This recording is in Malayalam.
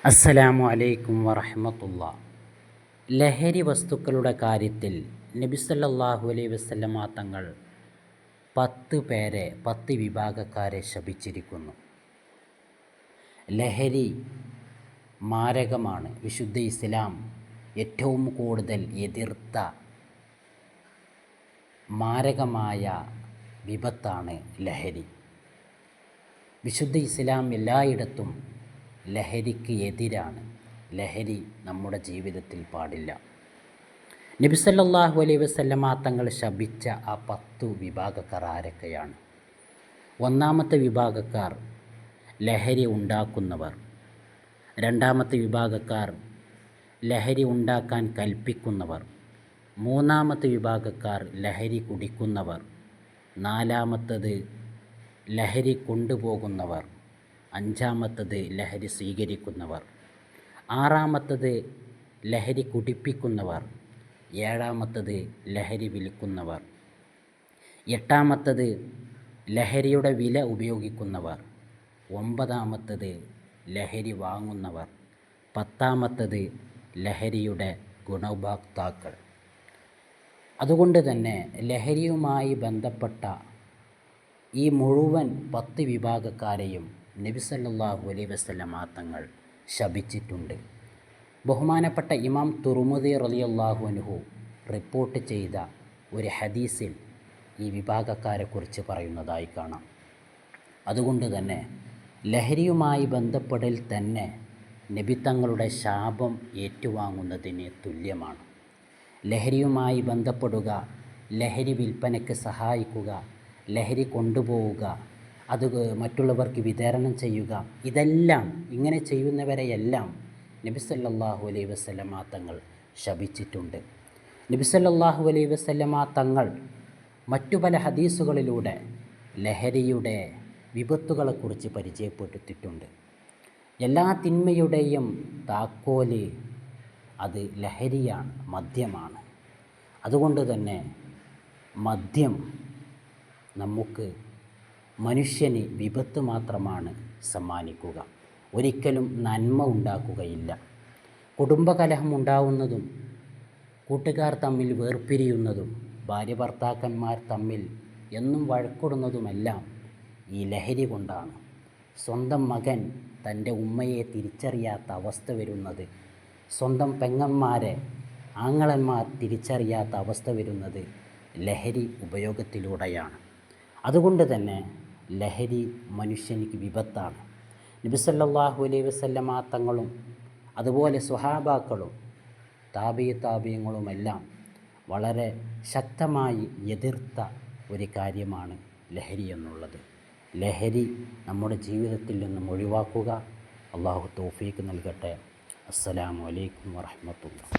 അസ്സലാമു അലൈക്കും വറഹ്മത്തുള്ളാഹി. ലഹരി വസ്തുക്കളുടെ കാര്യത്തിൽ നബി സല്ലല്ലാഹു അലൈഹി വസല്ലമ തങ്ങൾ 10 വിഭാഗക്കാരെ ശപിച്ചിരിക്കുന്നു. ലഹരി മാരകമാണ്. വിശുദ്ധ ഇസ്ലാം ഏറ്റവും കൂടുതൽ എതിർത്ത മാരകമായ വിപത്താണ് ലഹരി. വിശുദ്ധ ഇസ്ലാം എല്ലായിടത്തും ലഹരിക്ക് എതിരാണ്. ലഹരി നമ്മുടെ ജീവിതത്തിൽ പാടില്ല. നബി സല്ലല്ലാഹു അലൈഹി വസല്ലമ തങ്ങൾ ശപിച്ച ആ 10 വിഭാഗക്കാർ ആരൊക്കെയാണ്? ഒന്നാമത്തെ വിഭാഗക്കാർ ലഹരി ഉണ്ടാക്കുന്നവർ. രണ്ടാമത്തെ വിഭാഗക്കാർ ലഹരി ഉണ്ടാക്കാൻ കൽപ്പിക്കുന്നവർ. മൂന്നാമത്തെ വിഭാഗക്കാർ ലഹരി കുടിക്കുന്നവർ. നാലാമത്തത് ലഹരി കൊണ്ടുപോകുന്നവർ. അഞ്ചാമത്തത് ലഹരി സ്വീകരിക്കുന്നവർ. ആറാമത്തത് ലഹരി കുടിപ്പിക്കുന്നവർ. ഏഴാമത്തത് ലഹരി വിൽക്കുന്നവർ. എട്ടാമത്തത് ലഹരിയുടെ വില ഉപയോഗിക്കുന്നവർ. ഒമ്പതാമത്തത് ലഹരി വാങ്ങുന്നവർ. പത്താമത്തത് ലഹരിയുടെ ഗുണഭോക്താക്കൾ. അതുകൊണ്ട് തന്നെ ലഹരിയുമായി ബന്ധപ്പെട്ട ഈ മുഴുവൻ 10 വിഭാഗക്കാരെയും നബി സല്ലല്ലാഹു അലൈഹി വസല്ലമ തങ്ങൾ ശപിച്ചിട്ടുണ്ട്. ബഹുമാനപ്പെട്ട ഇമാം തുർമുദി റളിയല്ലാഹു അൻഹു റിപ്പോർട്ട് ചെയ്ത ഒരു ഹദീസിൽ ഈ വിഭാഗക്കാരെക്കുറിച്ച് പറയുന്നതായി കാണാം. അതുകൊണ്ട് തന്നെ ലഹരിയുമായി ബന്ധപ്പെടൽ തന്നെ നബി തങ്ങളുടെ ശാപം ഏറ്റുവാങ്ങുന്നതിന് തുല്യമാണ്. ലഹരിയുമായി ബന്ധപ്പെടുക, ലഹരി വിൽപ്പനയ്ക്ക് സഹായിക്കുക, ലഹരി കൊണ്ടുപോവുക, അത് മറ്റുള്ളവർക്ക് വിതരണം ചെയ്യുക, ഇതെല്ലാം ഇങ്ങനെ ചെയ്യുന്നവരെയെല്ലാം നബി സല്ലല്ലാഹു അലൈഹി വസല്ലമ തങ്ങൾ ശപിച്ചിട്ടുണ്ട്. നബി സല്ലല്ലാഹു അലൈഹി വസല്ലമ തങ്ങൾ മറ്റു പല ഹദീസുകളിലൂടെ ലഹരിയുടെ വിപത്തുകളെക്കുറിച്ച് പരിചയപ്പെടുത്തിയിട്ടുണ്ട്. എല്ലാ തിന്മയുടെയും താക്കോല് അത് ലഹരിയാണ്, മദ്യമാണ്. അതുകൊണ്ട് തന്നെ മദ്യം നമുക്ക് മനുഷ്യന് വിപത്ത് മാത്രമാണ് സമ്മാനിക്കുക, ഒരിക്കലും നന്മ ഉണ്ടാക്കുകയില്ല. കുടുംബകലഹം ഉണ്ടാവുന്നതും കൂട്ടുകാർ തമ്മിൽ വേർപിരിയുന്നതും ഭാര്യ ഭർത്താക്കന്മാർ തമ്മിൽ എന്നും വഴക്കിടുന്നതുമെല്ലാം ഈ ലഹരി കൊണ്ടാണ്. സ്വന്തം മകൻ തൻ്റെ ഉമ്മയെ തിരിച്ചറിയാത്ത അവസ്ഥ വരുന്നത്, സ്വന്തം പെങ്ങന്മാരെ ആങ്ങളന്മാർ തിരിച്ചറിയാത്ത അവസ്ഥ വരുന്നത് ലഹരി ഉപയോഗത്തിലൂടെയാണ്. അതുകൊണ്ട് തന്നെ ലഹരി മനുഷ്യനിക്ക് വിപത്താണ്. നബി സല്ലല്ലാഹു അലൈഹി വസല്ലമ തങ്ങളും അതുപോലെ സ്വഹാബാക്കളും താബിഈങ്ങളുമെല്ലാം വളരെ ശക്തമായി എതിർത്ത ഒരു കാര്യമാണ് ലഹരി എന്നുള്ളത്. ലഹരി നമ്മുടെ ജീവിതത്തിൽ നിന്നും ഒഴിവാക്കുക. അല്ലാഹു തൗഫീഖ് നൽകട്ടെ. അസ്സലാമു അലൈക്കും വറഹ്മത്തുള്ളാഹി.